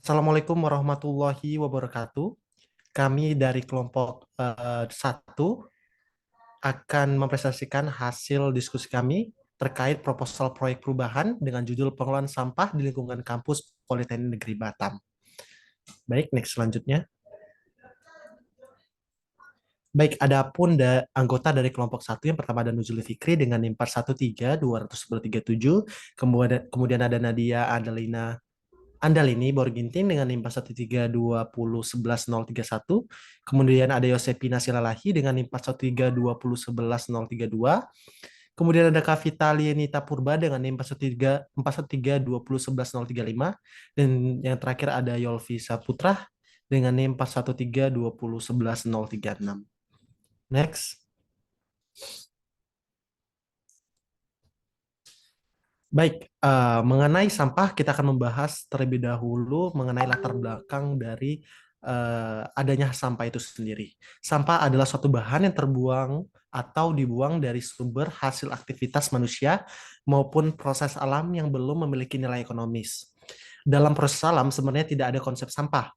Assalamualaikum warahmatullahi wabarakatuh. Kami dari kelompok 1 akan mempresentasikan hasil diskusi kami terkait proposal proyek perubahan dengan judul pengelolaan sampah di lingkungan kampus Politeknik Negeri Batam. Baik, next selanjutnya. Baik, adapun anggota dari kelompok 1 yang pertama ada Nuzul Fikri dengan NIM 413-237, kemudian ada Nadia Andalini Borginting dengan NIM 413-2011-031. Kemudian ada Yosepina Silalahi dengan NIM 413-2011-032. Kemudian ada Kavita Lienita Purba dengan NIM 413-2011-035. Dan yang terakhir ada Yolvi Saputra dengan NIM 413-2011-036. Next. Baik, mengenai sampah kita akan membahas terlebih dahulu mengenai latar belakang dari adanya sampah itu sendiri. Sampah adalah suatu bahan yang terbuang atau dibuang dari sumber hasil aktivitas manusia maupun proses alam yang belum memiliki nilai ekonomis. Dalam proses alam sebenarnya tidak ada konsep sampah.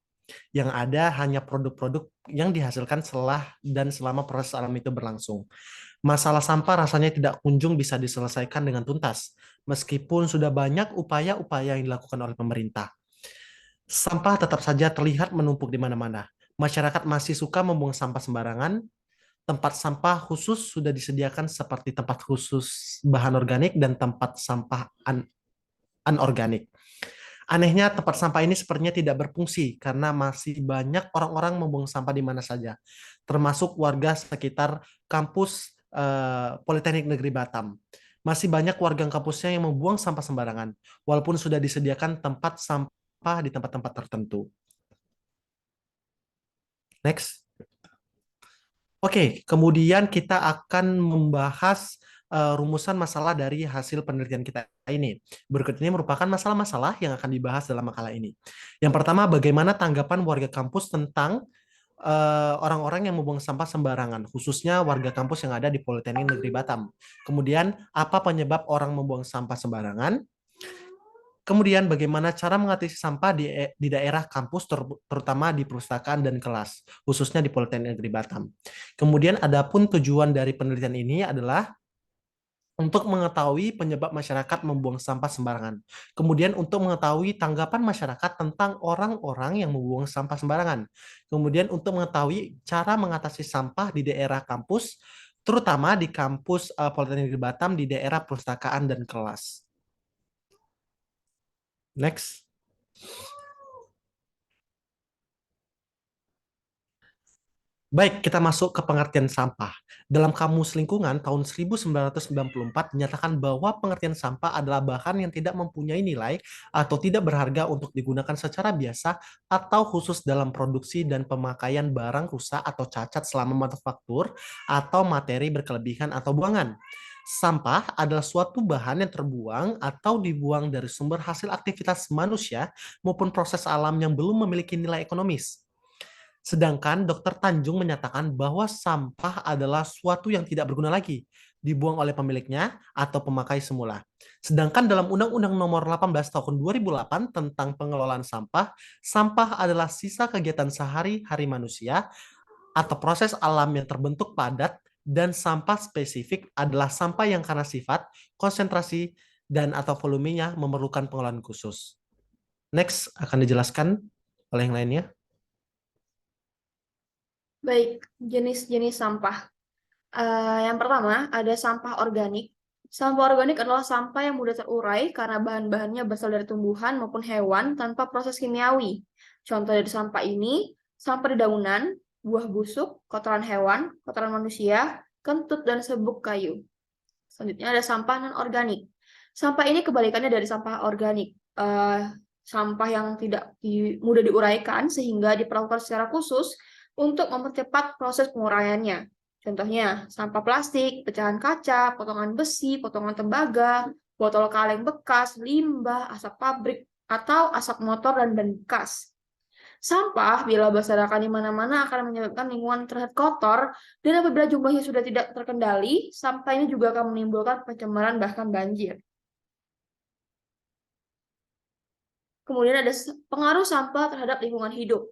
Yang ada hanya produk-produk yang dihasilkan setelah dan selama proses alam itu berlangsung. Masalah sampah rasanya tidak kunjung bisa diselesaikan dengan tuntas, meskipun sudah banyak upaya-upaya yang dilakukan oleh pemerintah. Sampah tetap saja terlihat menumpuk di mana-mana. Masyarakat masih suka membuang sampah sembarangan. Tempat sampah khusus sudah disediakan seperti tempat khusus bahan organik dan tempat sampah anorganik. Anehnya, tempat sampah ini sepertinya tidak berfungsi karena masih banyak orang-orang membuang sampah di mana saja, termasuk warga sekitar kampus Politeknik Negeri Batam. Masih banyak warga kampusnya yang membuang sampah sembarangan, walaupun sudah disediakan tempat sampah di tempat-tempat tertentu. Next. Oke, kemudian kita akan membahas rumusan masalah dari hasil penelitian kita ini. Berikut ini merupakan masalah-masalah yang akan dibahas dalam makalah ini. Yang pertama, bagaimana tanggapan warga kampus tentang orang-orang yang membuang sampah sembarangan, khususnya warga kampus yang ada di Politeknik Negeri Batam. Kemudian, apa penyebab orang membuang sampah sembarangan? Kemudian bagaimana cara mengatasi sampah di daerah kampus terutama di perpustakaan dan kelas, khususnya di Politeknik Negeri Batam. Kemudian adapun tujuan dari penelitian ini adalah untuk mengetahui penyebab masyarakat membuang sampah sembarangan. Kemudian untuk mengetahui tanggapan masyarakat tentang orang-orang yang membuang sampah sembarangan. Kemudian untuk mengetahui cara mengatasi sampah di daerah kampus, terutama di kampus Politeknik Negeri Batam di daerah perpustakaan dan kelas. Next. Baik, kita masuk ke pengertian sampah. Dalam Kamus Lingkungan tahun 1994 dinyatakan bahwa pengertian sampah adalah bahan yang tidak mempunyai nilai atau tidak berharga untuk digunakan secara biasa atau khusus dalam produksi dan pemakaian barang rusak atau cacat selama manufaktur atau materi berkelebihan atau buangan. Sampah adalah suatu bahan yang terbuang atau dibuang dari sumber hasil aktivitas manusia maupun proses alam yang belum memiliki nilai ekonomis. Sedangkan Dr. Tanjung menyatakan bahwa sampah adalah suatu yang tidak berguna lagi, dibuang oleh pemiliknya atau pemakai semula. Sedangkan dalam Undang-Undang Nomor 18 Tahun 2008 tentang pengelolaan sampah, sampah adalah sisa kegiatan sehari-hari manusia atau proses alam yang terbentuk padat, dan sampah spesifik adalah sampah yang karena sifat, konsentrasi, dan atau volumenya memerlukan pengelolaan khusus. Next akan dijelaskan oleh yang lainnya. Baik, jenis-jenis sampah. Yang pertama, ada sampah organik. Sampah organik adalah sampah yang mudah terurai karena bahan-bahannya berasal dari tumbuhan maupun hewan tanpa proses kimiawi. Contoh dari sampah ini, sampah dedaunan, buah busuk, kotoran hewan, kotoran manusia, kentut, dan serbuk kayu. Selanjutnya ada sampah non-organik. Sampah ini kebalikannya dari sampah organik. Sampah yang tidak mudah diuraikan sehingga diperlakukan secara khusus untuk mempercepat proses penguraiannya. Contohnya, sampah plastik, pecahan kaca, potongan besi, potongan tembaga, botol kaleng bekas, limbah, asap pabrik, atau asap motor dan ban bekas. Sampah bila berserakan di mana-mana akan menyebabkan lingkungan terlihat kotor, dan apabila jumlahnya sudah tidak terkendali, sampah ini juga akan menimbulkan pencemaran bahkan banjir. Kemudian ada pengaruh sampah terhadap lingkungan hidup.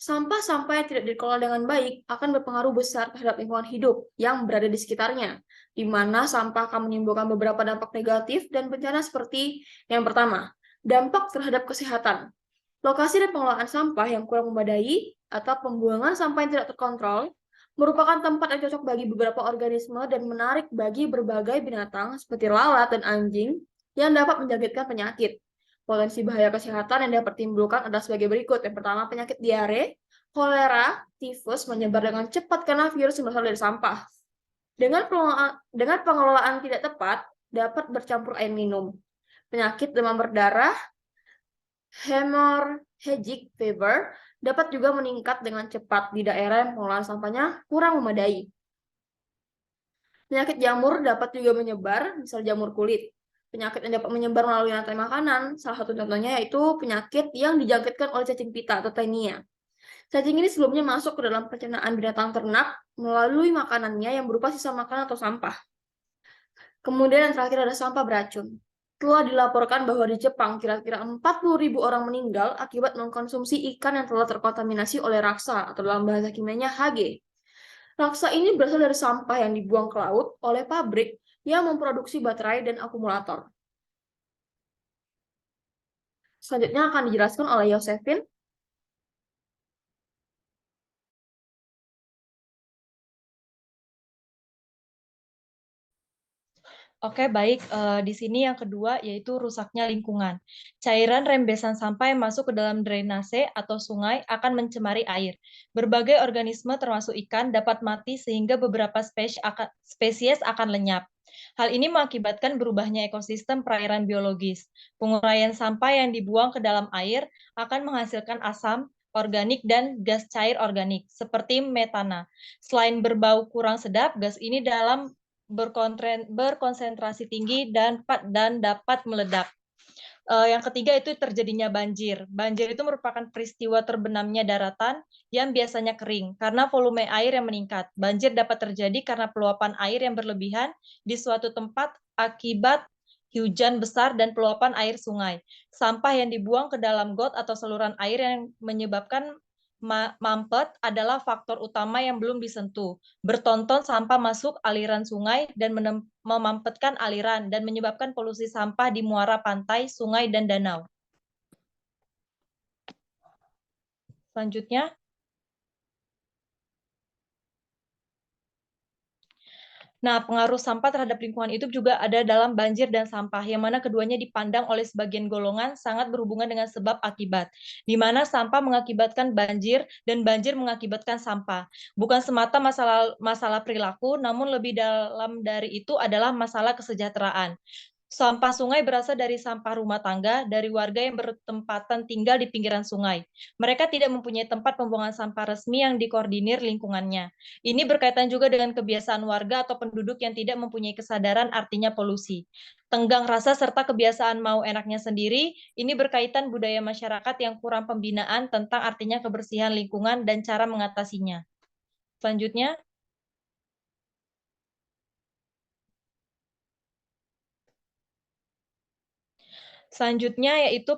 Sampah-sampah yang tidak dikelola dengan baik akan berpengaruh besar terhadap lingkungan hidup yang berada di sekitarnya, di mana sampah akan menimbulkan beberapa dampak negatif dan bencana seperti yang pertama, dampak terhadap kesehatan. Lokasi dan pengelolaan sampah yang kurang memadai atau pembuangan sampah yang tidak terkontrol merupakan tempat yang cocok bagi beberapa organisme dan menarik bagi berbagai binatang seperti lalat dan anjing yang dapat menjangkitkan penyakit. Potensi bahaya kesehatan yang dapat timbulkan adalah sebagai berikut. Yang pertama, penyakit diare, kolera, tifus menyebar dengan cepat karena virus yang berasal dari sampah. Dengan pengelolaan tidak tepat, dapat bercampur air minum. Penyakit demam berdarah, hemorrhagic fever, dapat juga meningkat dengan cepat di daerah yang pengelolaan sampahnya kurang memadai. Penyakit jamur dapat juga menyebar, misal jamur kulit. Penyakit yang dapat menyebar melalui rantai makanan, salah satu contohnya yaitu penyakit yang dijangkitkan oleh cacing pita atau tenia. Cacing ini sebelumnya masuk ke dalam pencernaan binatang ternak melalui makanannya yang berupa sisa makanan atau sampah. Kemudian yang terakhir ada sampah beracun. Telah dilaporkan bahwa di Jepang kira-kira 40.000 orang meninggal akibat mengkonsumsi ikan yang telah terkontaminasi oleh raksa atau dalam bahasa kimianya Hage. Raksa ini berasal dari sampah yang dibuang ke laut oleh pabrik yang memproduksi baterai dan akumulator. Selanjutnya akan dijelaskan oleh Yosefin. Oke, baik. Di sini yang kedua yaitu rusaknya lingkungan. Cairan rembesan sampah yang masuk ke dalam drainase atau sungai akan mencemari air. Berbagai organisme termasuk ikan dapat mati sehingga beberapa spesies akan lenyap. Hal ini mengakibatkan berubahnya ekosistem perairan biologis. Penguraian sampah yang dibuang ke dalam air akan menghasilkan asam organik dan gas cair organik seperti metana. Selain berbau kurang sedap, gas ini berkonsentrasi tinggi dan dapat meledak. Yang ketiga itu terjadinya banjir. Banjir itu merupakan peristiwa terbenamnya daratan yang biasanya kering karena volume air yang meningkat. Banjir dapat terjadi karena peluapan air yang berlebihan di suatu tempat akibat hujan besar dan peluapan air sungai. Sampah yang dibuang ke dalam got atau saluran air yang menyebabkan mampet adalah faktor utama yang belum disentuh. Bertonton sampah masuk aliran sungai dan memampetkan aliran dan menyebabkan polusi sampah di muara pantai, sungai, dan danau. Selanjutnya, nah, pengaruh sampah terhadap lingkungan itu juga ada dalam banjir dan sampah, yang mana keduanya dipandang oleh sebagian golongan sangat berhubungan dengan sebab akibat, di mana sampah mengakibatkan banjir dan banjir mengakibatkan sampah. Bukan semata masalah perilaku, namun lebih dalam dari itu adalah masalah kesejahteraan. Sampah sungai berasal dari sampah rumah tangga dari warga yang bertempatan tinggal di pinggiran sungai. Mereka tidak mempunyai tempat pembuangan sampah resmi yang dikoordinir lingkungannya. Ini berkaitan juga dengan kebiasaan warga atau penduduk yang tidak mempunyai kesadaran artinya polusi. Tenggang rasa serta kebiasaan mau enaknya sendiri, ini berkaitan budaya masyarakat yang kurang pembinaan tentang artinya kebersihan lingkungan dan cara mengatasinya. Selanjutnya, yaitu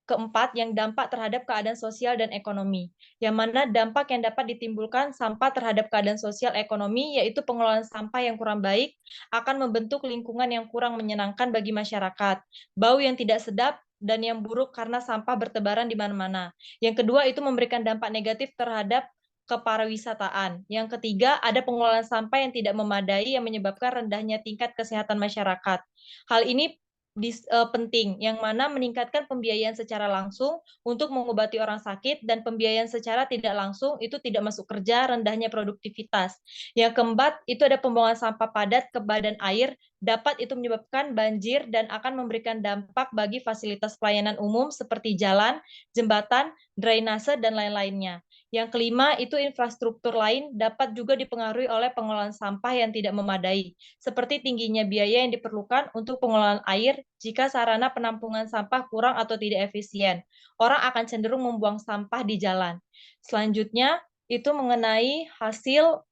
keempat, yang dampak terhadap keadaan sosial dan ekonomi. Yang mana dampak yang dapat ditimbulkan sampah terhadap keadaan sosial ekonomi, yaitu pengelolaan sampah yang kurang baik, akan membentuk lingkungan yang kurang menyenangkan bagi masyarakat. Bau yang tidak sedap, dan yang buruk karena sampah bertebaran di mana-mana. Yang kedua, itu memberikan dampak negatif terhadap kepariwisataan. Yang ketiga, ada pengelolaan sampah yang tidak memadai yang menyebabkan rendahnya tingkat kesehatan masyarakat. Hal ini penting, yang mana meningkatkan pembiayaan secara langsung untuk mengobati orang sakit dan pembiayaan secara tidak langsung itu tidak masuk kerja, rendahnya produktivitas. Yang keempat, itu ada pembuangan sampah padat ke badan air, dapat itu menyebabkan banjir dan akan memberikan dampak bagi fasilitas pelayanan umum seperti jalan, jembatan, drainase, dan lain-lainnya. Yang kelima, itu infrastruktur lain dapat juga dipengaruhi oleh pengelolaan sampah yang tidak memadai, seperti tingginya biaya yang diperlukan untuk pengelolaan air jika sarana penampungan sampah kurang atau tidak efisien. Orang akan cenderung membuang sampah di jalan. Selanjutnya, itu mengenai hasil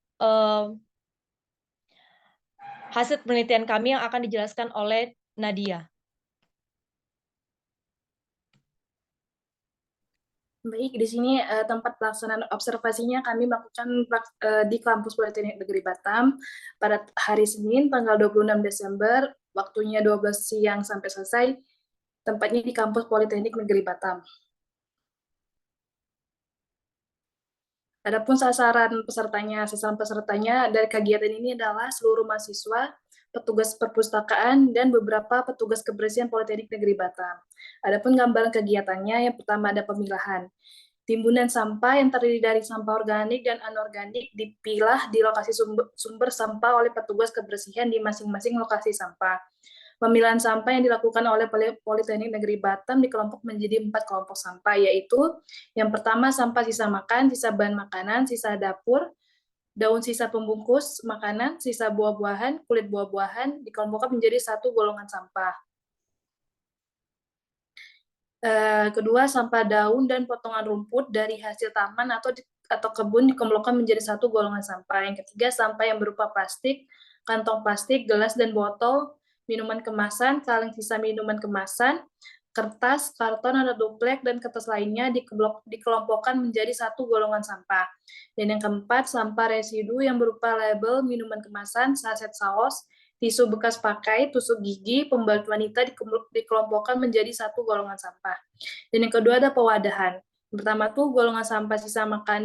penelitian kami yang akan dijelaskan oleh Nadia. Baik, di sini tempat pelaksanaan observasinya kami melakukan di Kampus Politeknik Negeri Batam pada hari Senin tanggal 26 Desember, waktunya 12 siang sampai selesai, tempatnya di Kampus Politeknik Negeri Batam. Adapun sasaran pesertanya dari kegiatan ini adalah seluruh mahasiswa, petugas perpustakaan, dan beberapa petugas kebersihan Politeknik Negeri Batam. Adapun gambaran kegiatannya, yang pertama ada pemilahan. Timbunan sampah yang terdiri dari sampah organik dan anorganik dipilah di lokasi sumber sampah oleh petugas kebersihan di masing-masing lokasi sampah. Pemilahan sampah yang dilakukan oleh Politeknik Negeri Batam dikelompok menjadi 4 kelompok sampah, yaitu yang pertama sampah sisa makan, sisa bahan makanan, sisa dapur, daun sisa pembungkus makanan, sisa buah-buahan, kulit buah-buahan dikelompokkan menjadi satu golongan sampah. Kedua, sampah daun dan potongan rumput dari hasil taman atau kebun dikelompokkan menjadi satu golongan sampah. Yang ketiga, sampah yang berupa plastik, kantong plastik, gelas dan botol, minuman kemasan, kaleng sisa minuman kemasan, kertas, karton atau duplek, dan kertas lainnya dikelompokkan menjadi satu golongan sampah. Dan yang keempat, sampah residu yang berupa label minuman kemasan, saset saus, tisu bekas pakai, tusuk gigi, pembalut wanita dikelompokkan menjadi satu golongan sampah. Dan yang kedua ada pewadahan. Pertama tuh golongan sampah sisa makan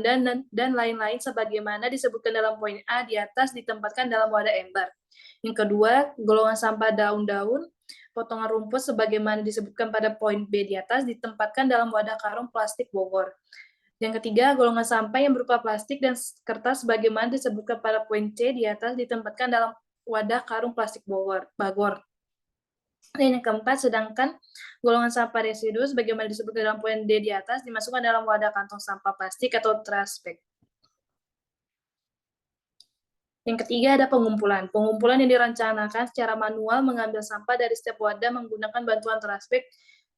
dan lain-lain sebagaimana disebutkan dalam poin A di atas ditempatkan dalam wadah ember. Yang kedua, golongan sampah daun-daun, potongan rumput sebagaimana disebutkan pada poin B di atas ditempatkan dalam wadah karung plastik Bogor. Yang ketiga, golongan sampah yang berupa plastik dan kertas sebagaimana disebutkan pada poin C di atas ditempatkan dalam wadah karung plastik Bagor. Dan yang keempat, sedangkan golongan sampah residu sebagaimana disebutkan dalam poin D di atas dimasukkan dalam wadah kantong sampah plastik atau trash bag. Yang ketiga ada pengumpulan. Pengumpulan yang direncanakan secara manual mengambil sampah dari setiap wadah menggunakan bantuan trash bag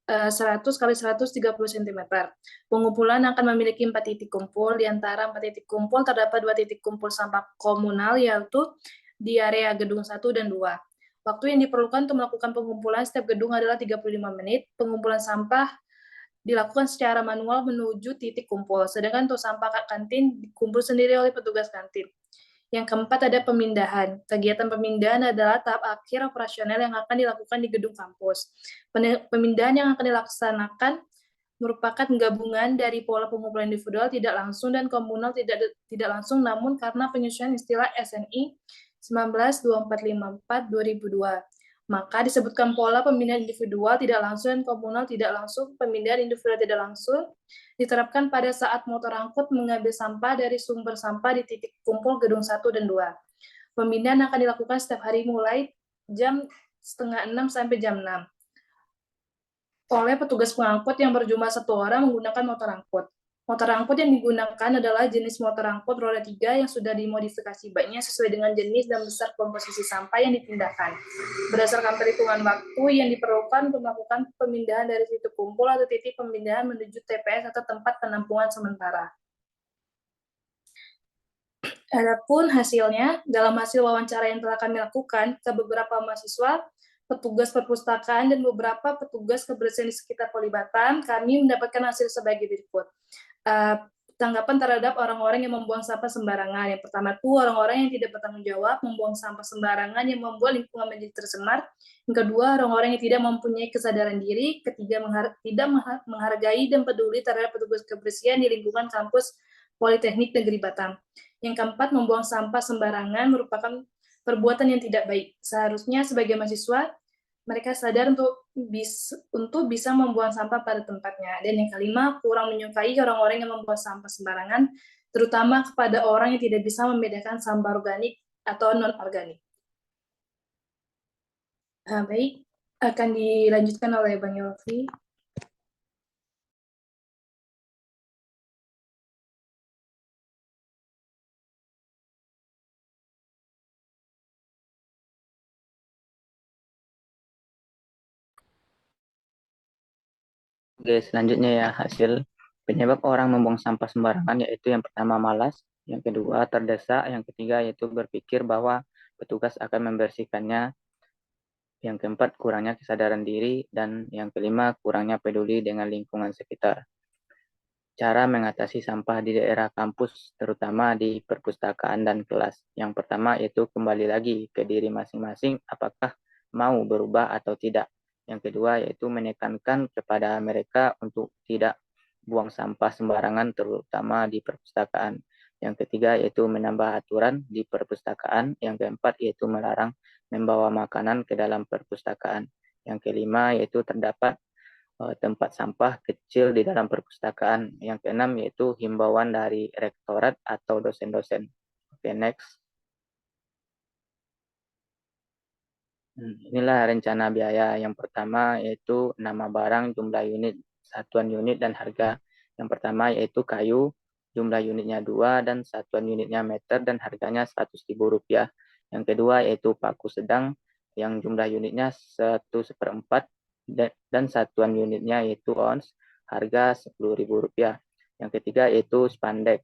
100 kali 130 cm. Pengumpulan akan memiliki 4 titik kumpul. Di antara 4 titik kumpul terdapat 2 titik kumpul sampah komunal, yaitu di area gedung 1 dan 2. Waktu yang diperlukan untuk melakukan pengumpulan setiap gedung adalah 35 menit. Pengumpulan sampah dilakukan secara manual menuju titik kumpul, sedangkan untuk sampah kantin dikumpul sendiri oleh petugas kantin. Yang keempat ada pemindahan. Kegiatan pemindahan adalah tahap akhir operasional yang akan dilakukan di gedung kampus. Pemindahan yang akan dilaksanakan merupakan gabungan dari pola pengumpulan individual tidak langsung dan komunal tidak langsung, namun karena penyesuaian istilah SNI 192454-2002. Maka disebutkan pola pemindahan individual tidak langsung dan komunal tidak langsung. Pemindahan individual tidak langsung diterapkan pada saat motor angkut mengambil sampah dari sumber sampah di titik kumpul gedung 1 dan 2. Pemindahan akan dilakukan setiap hari mulai jam 5:30 sampai jam 6 oleh petugas pengangkut yang berjumlah 1 orang menggunakan motor angkut. Motor angkut yang digunakan adalah jenis motor angkut roda 3 yang sudah dimodifikasi baknya sesuai dengan jenis dan besar komposisi sampah yang dipindahkan. Berdasarkan perhitungan waktu yang diperlukan untuk melakukan pemindahan dari titik kumpul atau titik pemindahan menuju TPS atau tempat penampungan sementara. Adapun hasilnya, dalam hasil wawancara yang telah kami lakukan ke beberapa mahasiswa, petugas perpustakaan, dan beberapa petugas kebersihan di sekitar Polibatan, kami mendapatkan hasil sebagai berikut. Tanggapan terhadap orang-orang yang membuang sampah sembarangan. Yang pertama itu orang-orang yang tidak bertanggung jawab membuang sampah sembarangan yang membuat lingkungan menjadi tercemar. Yang kedua, orang-orang yang tidak mempunyai kesadaran diri. Ketiga, tidak menghargai dan peduli terhadap petugas kebersihan di lingkungan kampus Politeknik Negeri Batam. Yang keempat, membuang sampah sembarangan merupakan perbuatan yang tidak baik. Seharusnya sebagai mahasiswa mereka sadar untuk bisa membuang sampah pada tempatnya. Dan yang kelima, kurang menyukai orang-orang yang membuang sampah sembarangan, terutama kepada orang yang tidak bisa membedakan sampah organik atau non-organik. Baik, akan dilanjutkan oleh Bang Yolfi. Oke, selanjutnya ya hasil penyebab orang membuang sampah sembarangan yaitu yang pertama malas, yang kedua terdesak, yang ketiga yaitu berpikir bahwa petugas akan membersihkannya, yang keempat kurangnya kesadaran diri, dan yang kelima kurangnya peduli dengan lingkungan sekitar. cara mengatasi sampah di daerah kampus, terutama di perpustakaan dan kelas. Yang pertama yaitu kembali lagi ke diri masing-masing, apakah mau berubah atau tidak. Yang kedua yaitu menekankan kepada mereka untuk tidak buang sampah sembarangan, terutama di perpustakaan. Yang ketiga yaitu menambah aturan di perpustakaan. Yang keempat yaitu melarang membawa makanan ke dalam perpustakaan. Yang kelima yaitu terdapat tempat sampah kecil di dalam perpustakaan. Yang keenam yaitu himbauan dari rektorat atau dosen-dosen. Oke, next. Inilah rencana biaya. Yang pertama yaitu nama barang, jumlah unit, satuan unit, dan harga. Yang pertama yaitu kayu, jumlah unitnya 2 dan satuan unitnya meter dan harganya Rp100.000. Yang kedua yaitu paku sedang, yang jumlah unitnya 1/4 dan satuan unitnya yaitu ons, harga Rp10.000. Yang ketiga yaitu spandek,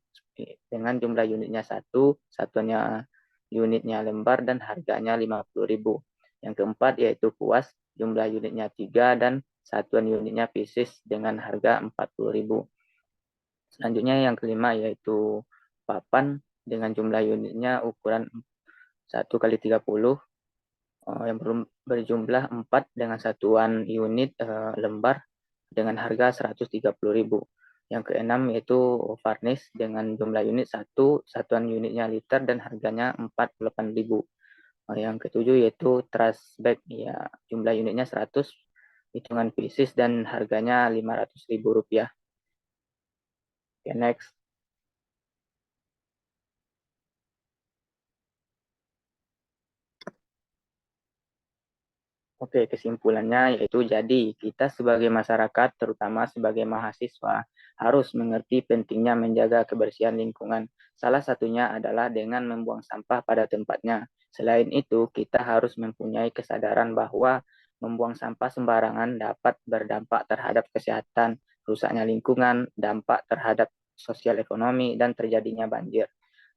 dengan jumlah unitnya 1, satuannya unitnya lembar dan harganya Rp50.000. Yang keempat yaitu kuas, jumlah unitnya 3 dan satuan unitnya pieces dengan harga Rp40.000. Selanjutnya yang kelima yaitu papan dengan jumlah unitnya ukuran 1x30 yang berjumlah 4 dengan satuan unit lembar dengan harga Rp130.000. Yang keenam yaitu varnish dengan jumlah unit 1, satuan unitnya liter dan harganya Rp48.000. Yang ketujuh yaitu trash bag, ya jumlah unitnya 100, hitungan pieces dan harganya Rp500.000. Oke, next. Oke, kesimpulannya yaitu jadi kita sebagai masyarakat, terutama sebagai mahasiswa, harus mengerti pentingnya menjaga kebersihan lingkungan. Salah satunya adalah dengan membuang sampah pada tempatnya. Selain itu, kita harus mempunyai kesadaran bahwa membuang sampah sembarangan dapat berdampak terhadap kesehatan, rusaknya lingkungan, dampak terhadap sosial ekonomi, dan terjadinya banjir.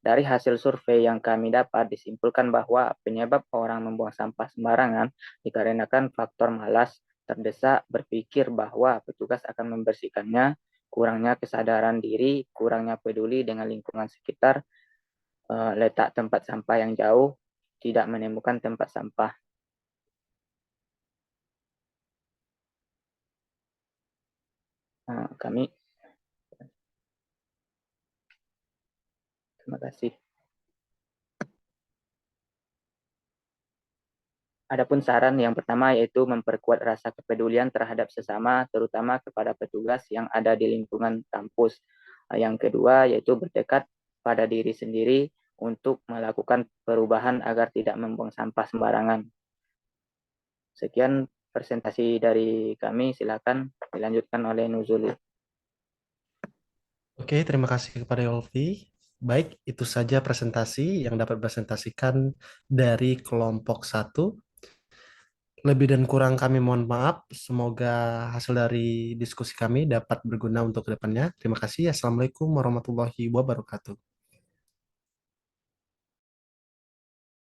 Dari hasil survei yang kami dapat disimpulkan bahwa penyebab orang membuang sampah sembarangan dikarenakan faktor malas, terdesak berpikir bahwa petugas akan membersihkannya, kurangnya kesadaran diri, kurangnya peduli dengan lingkungan sekitar, letak tempat sampah yang jauh, tidak menemukan tempat sampah. Kami terima kasih. Adapun saran yang pertama yaitu memperkuat rasa kepedulian terhadap sesama, terutama kepada petugas yang ada di lingkungan kampus. Yang kedua yaitu bertekad pada diri sendiri untuk melakukan perubahan agar tidak membuang sampah sembarangan. Sekian presentasi dari kami, silakan dilanjutkan oleh Nuzuli. Oke, terima kasih kepada Yolvi. Baik, itu saja presentasi yang dapat presentasikan dari kelompok 1. Lebih dan kurang kami mohon maaf. Semoga hasil dari diskusi kami dapat berguna untuk kedepannya. Terima kasih. Assalamualaikum warahmatullahi wabarakatuh.